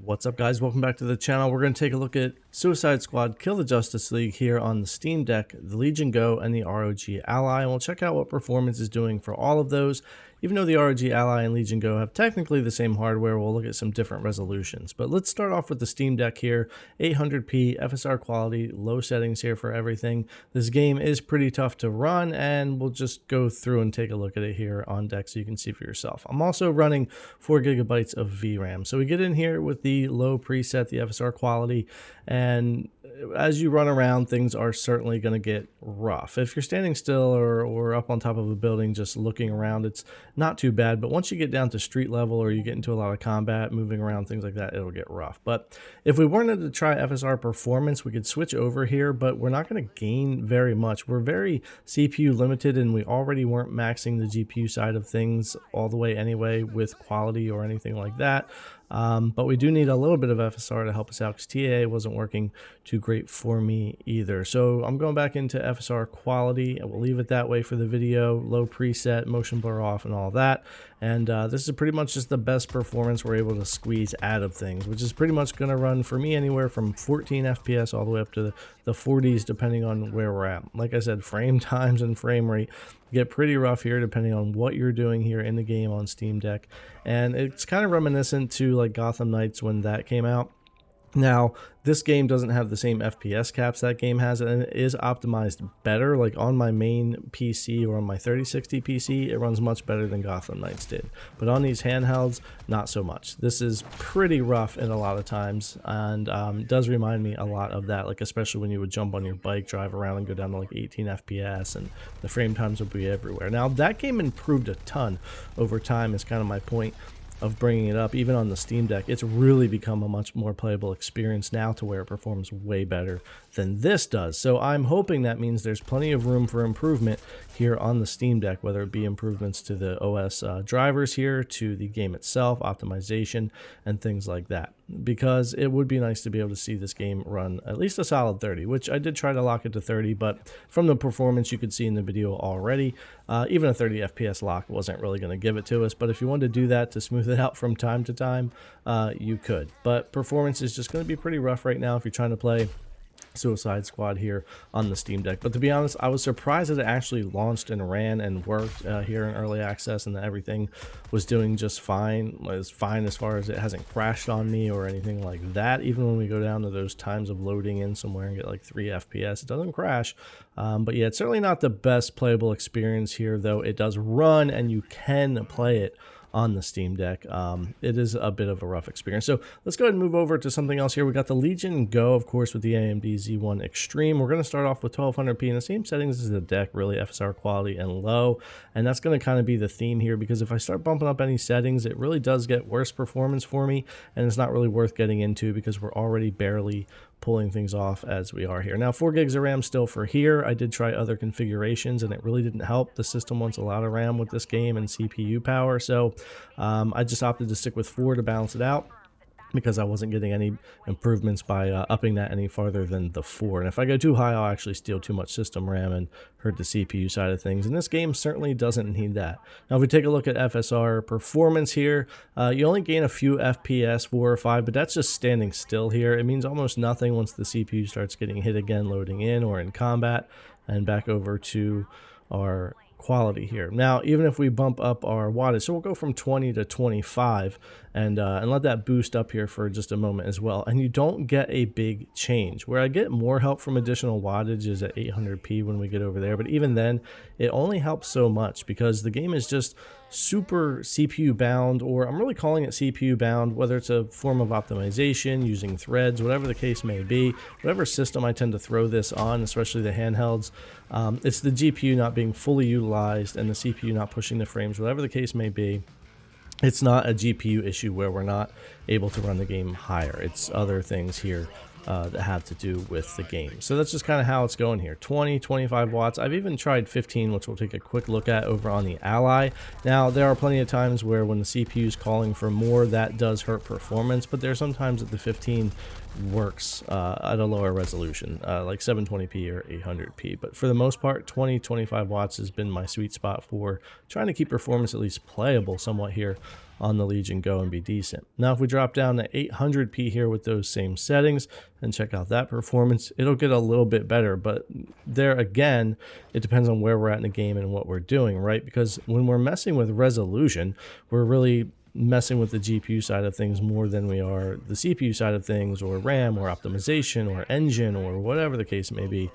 What's up, guys? Welcome back to the channel. We're going to take a look at Suicide Squad Kill the Justice League here on the Steam Deck, the Legion Go, and the ROG Ally. And we'll check out what performance is doing for all of those. Even though the ROG Ally and Legion Go have technically the same hardware, we'll look at some different resolutions. But let's start off with the Steam Deck here. 800p, FSR quality, low settings here for everything. This game is pretty tough to run, and we'll just go through and take a look at it here on deck so you can see for yourself. I'm also running 4 gigabytes of VRAM. So we get in here with the low preset, the FSR quality, and as you run around, things are certainly going to get rough. If you're standing still or up on top of a building just looking around, it's not too bad. But once you get down to street level or you get into a lot of combat, moving around, things like that, it'll get rough. But if we wanted to try FSR performance, we could switch over here, but we're not going to gain very much. We're very CPU limited, and we already weren't maxing the GPU side of things all the way anyway with quality or anything like that. But we do need a little bit of FSR to help us out because TAA wasn't working too great for me either. So I'm going back into FSR quality. I will leave it that way for the video. Low preset, motion blur off, and all that. And this is pretty much just the best performance we're able to squeeze out of things, which is pretty much going to run for me anywhere from 14 FPS all the way up to the 40s, depending on where we're at. Like I said, frame times and frame rate get pretty rough here depending on what you're doing here in the game on Steam Deck. And it's kind of reminiscent to like Gotham Knights when that came out. Now, this game doesn't have the same FPS caps that game has, and it is optimized better. Like on my main PC or on my 3060 PC, it runs much better than Gotham Knights did. But on these handhelds, not so much. This is pretty rough in a lot of times, and does remind me a lot of that, like especially when you would jump on your bike, drive around, and go down to like 18 FPS, and the frame times would be everywhere. Now, that game improved a ton over time is kind of my point of bringing it up. Even on the Steam Deck, it's really become a much more playable experience now to where it performs way better than this does. So I'm hoping that means there's plenty of room for improvement here on the Steam Deck, whether it be improvements to the OS drivers here, to the game itself, optimization, and things like that. Because it would be nice to be able to see this game run at least a solid 30, which I did try to lock it to 30, but from the performance you could see in the video already, even a 30 FPS lock wasn't really going to give it to us. But if you wanted to do that to smooth it out from time to time, you could. But performance is just going to be pretty rough right now if you're trying to play Suicide Squad here on the Steam Deck. But to be honest, I was surprised that it actually launched and ran and worked here in early access, and that everything was doing just fine. It was fine as far as it hasn't crashed on me or anything like that. Even when we go down to those times of loading in somewhere and get like 3 FPS, it doesn't crash. But yeah, it's certainly not the best playable experience here, though it does run and you can play it on the Steam Deck. It is a bit of a rough experience. So let's go ahead and move over to something else here. We got the Legion Go, of course, with the AMD Z1 Extreme. We're going to start off with 1200p in the same settings as the deck, really FSR quality and low. And that's going to kind of be the theme here, because if I start bumping up any settings, it really does get worse performance for me, and it's not really worth getting into because we're already barely pulling things off as we are here. Now, 4 gigs of RAM still for here. I did try other configurations and it really didn't help. The system wants a lot of RAM with this game and CPU power, so I just opted to stick with 4 to balance it out, because I wasn't getting any improvements by upping that any farther than the 4. And if I go too high, I'll actually steal too much system RAM and hurt the CPU side of things. And this game certainly doesn't need that. Now, if we take a look at FSR performance here, you only gain a few FPS, 4 or 5, but that's just standing still here. It means almost nothing once the CPU starts getting hit again, loading in or in combat. And back over to our quality here. Now, even if we bump up our wattage, so we'll go from 20 to 25 and let that boost up here for just a moment as well, and you don't get a big change. Where I get more help from additional wattage is at 800p when we get over there, but even then it only helps so much because the game is just super CPU bound, or I'm really calling it CPU bound, whether it's a form of optimization using threads, whatever the case may be, whatever system I tend to throw this on, especially the handhelds, it's the GPU not being fully utilized and the CPU not pushing the frames, whatever the case may be. It's not a GPU issue where we're not able to run the game higher. It's other things here that have to do with the game. So that's just kind of how it's going here. 20, 25 watts. I've even tried 15, which we'll take a quick look at over on the Ally. Now, there are plenty of times where when the CPU is calling for more, that does hurt performance, but there are some times that the 15 works at a lower resolution, like 720p or 800p. But for the most part, 20, 25 watts has been my sweet spot for trying to keep performance at least playable somewhat here on the Legion Go and be decent. Now, if we drop down to 800p here with those same settings and check out that performance, it'll get a little bit better. But there again, it depends on where we're at in the game and what we're doing, right? Because when we're messing with resolution, we're really messing with the GPU side of things more than we are the CPU side of things, or RAM, or optimization, or engine, or whatever the case may be.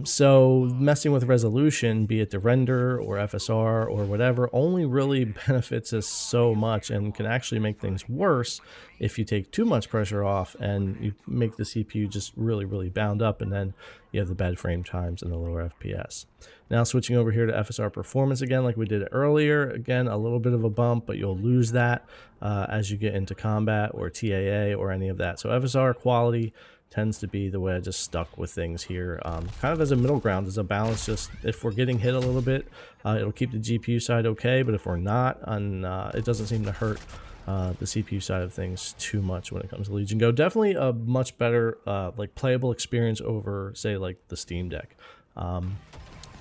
So messing with resolution, be it the render or FSR or whatever, only really benefits us so much and can actually make things worse if you take too much pressure off and you make the CPU just really bound up, and then you have the bad frame times and the lower FPS. Now switching over here to FSR performance again, like we did earlier, again, a little bit of a bump, but you'll lose that as you get into combat or TAA or any of that. So FSR quality tends to be the way I just stuck with things here, kind of as a middle ground, as a balance. Just if we're getting hit a little bit, it'll keep the GPU side okay, but if we're not, it doesn't seem to hurt the CPU side of things too much when it comes to Legion Go. Definitely a much better like playable experience over, say, like the Steam Deck.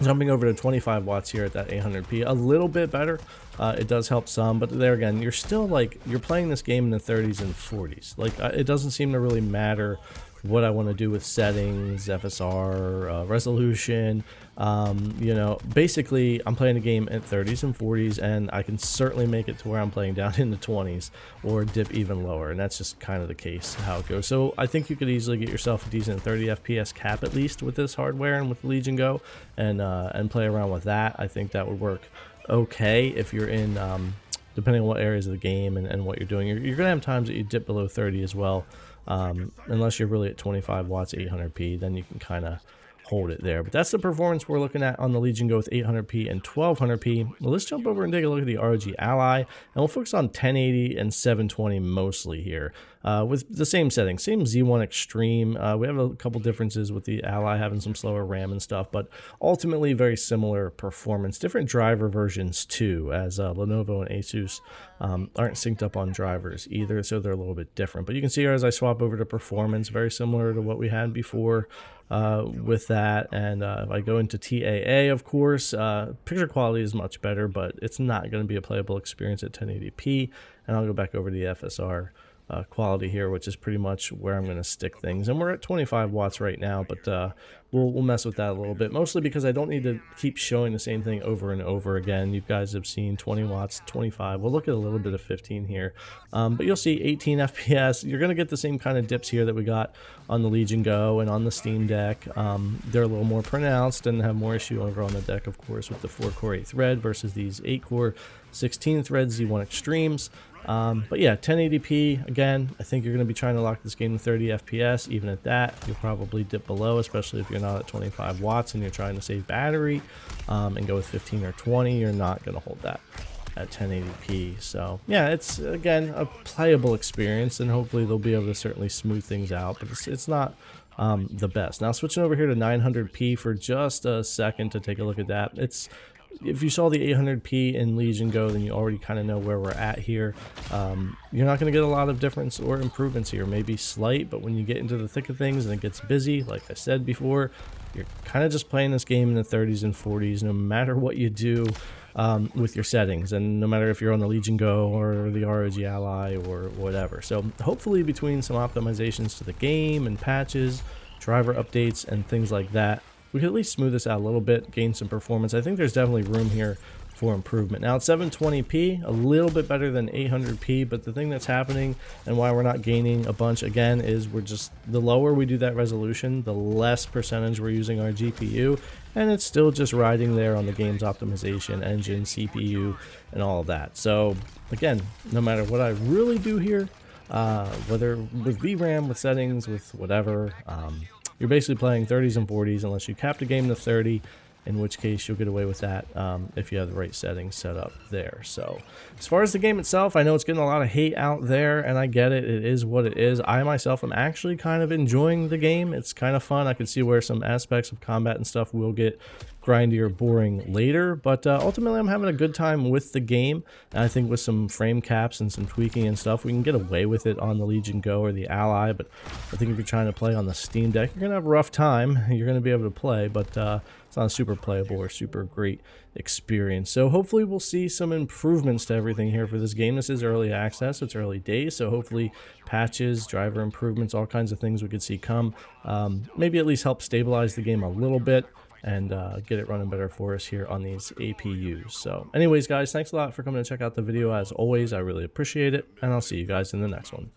Jumping over to 25 watts here at that 800p, a little bit better. It does help some, but there again, you're still like, you're playing this game in the 30s and 40s. Like it doesn't seem to really matter what I want to do with settings, FSR, resolution. You know, basically I'm playing a game at 30s and 40s, and I can certainly make it to where I'm playing down in the 20s or dip even lower, and that's just kind of the case how it goes. So I think you could easily get yourself a decent 30 FPS cap at least with this hardware and with Legion Go, and play around with that. I think that would work okay if you're in depending on what areas of the game and what you're doing. You're gonna have times that you dip below 30 as well. Unless you're really at 25 watts 800p, then you can kind of hold it there. But that's the performance we're looking at on the Legion Go with 800p and 1200p. Well, let's jump over and take a look at the ROG Ally, and we'll focus on 1080 and 720 mostly here, with the same settings, same Z1 Extreme. We have a couple differences with the Ally having some slower RAM and stuff, but ultimately very similar performance. Different driver versions too, as Lenovo and ASUS aren't synced up on drivers either, so they're a little bit different. But you can see here as I swap over to performance, very similar to what we had before with that. And if I go into TAA, of course, picture quality is much better, but it's not going to be a playable experience at 1080p. And I'll go back over to the FSR quality here, which is pretty much where I'm going to stick things. And we're at 25 watts right now, but we'll mess with that a little bit, mostly because I don't need to keep showing the same thing over and over again. You guys have seen 20 watts, 25. We'll look at a little bit of 15 here, but you'll see 18 FPS. You're going to get the same kind of dips here that we got on the Legion Go and on the Steam Deck. They're a little more pronounced and have more issue over on the deck, of course, with the 4-core 8-thread versus these 8-core 16-thread Z1 Extremes. But yeah, 1080p, again, I think you're going to be trying to lock this game to 30 FPS. Even at that, you'll probably dip below, especially if you're not at 25 watts and you're trying to save battery, and go with 15 or 20. You're not going to hold that at 1080p. So yeah, it's again a playable experience, and hopefully they'll be able to certainly smooth things out, but it's not the best. Now switching over here to 900p for just a second to take a look at that. If you saw the 800p in Legion Go, then you already kind of know where we're at here. You're not going to get a lot of difference or improvements here, maybe slight, but when you get into the thick of things and it gets busy, like I said before, you're kind of just playing this game in the 30s and 40s, no matter what you do with your settings, and no matter if you're on the Legion Go or the ROG Ally or whatever. So hopefully between some optimizations to the game and patches, driver updates, and things like that, we can at least smooth this out a little bit, gain some performance. I think there's definitely room here for improvement. Now at 720p, a little bit better than 800p, but the thing that's happening and why we're not gaining a bunch again is the lower we do that resolution, the less percentage we're using our GPU, and it's still just riding there on the game's optimization, engine, CPU, and all of that. So again, no matter what I really do here, whether with VRAM, with settings, with whatever, you're basically playing 30s and 40s unless you cap the game to 30, in which case you'll get away with that if you have the right settings set up there. So as far as the game itself, I know it's getting a lot of hate out there, and I get it. It is what it is. I myself am actually kind of enjoying the game. It's kind of fun. I can see where some aspects of combat and stuff will get grindy or boring later, but ultimately I'm having a good time with the game, and I think with some frame caps and some tweaking and stuff, we can get away with it on the Legion Go or the Ally. But I think if you're trying to play on the Steam Deck, you're going to have a rough time. You're going to be able to play, but it's not a super playable or super great experience. So hopefully we'll see some improvements to everything here for this game. This is early access, it's early days, so hopefully patches, driver improvements, all kinds of things we could see come. Maybe at least help stabilize the game a little bit and get it running better for us here on these APUs. So anyways, guys, thanks a lot for coming to check out the video. As always, I really appreciate it, and I'll see you guys in the next one.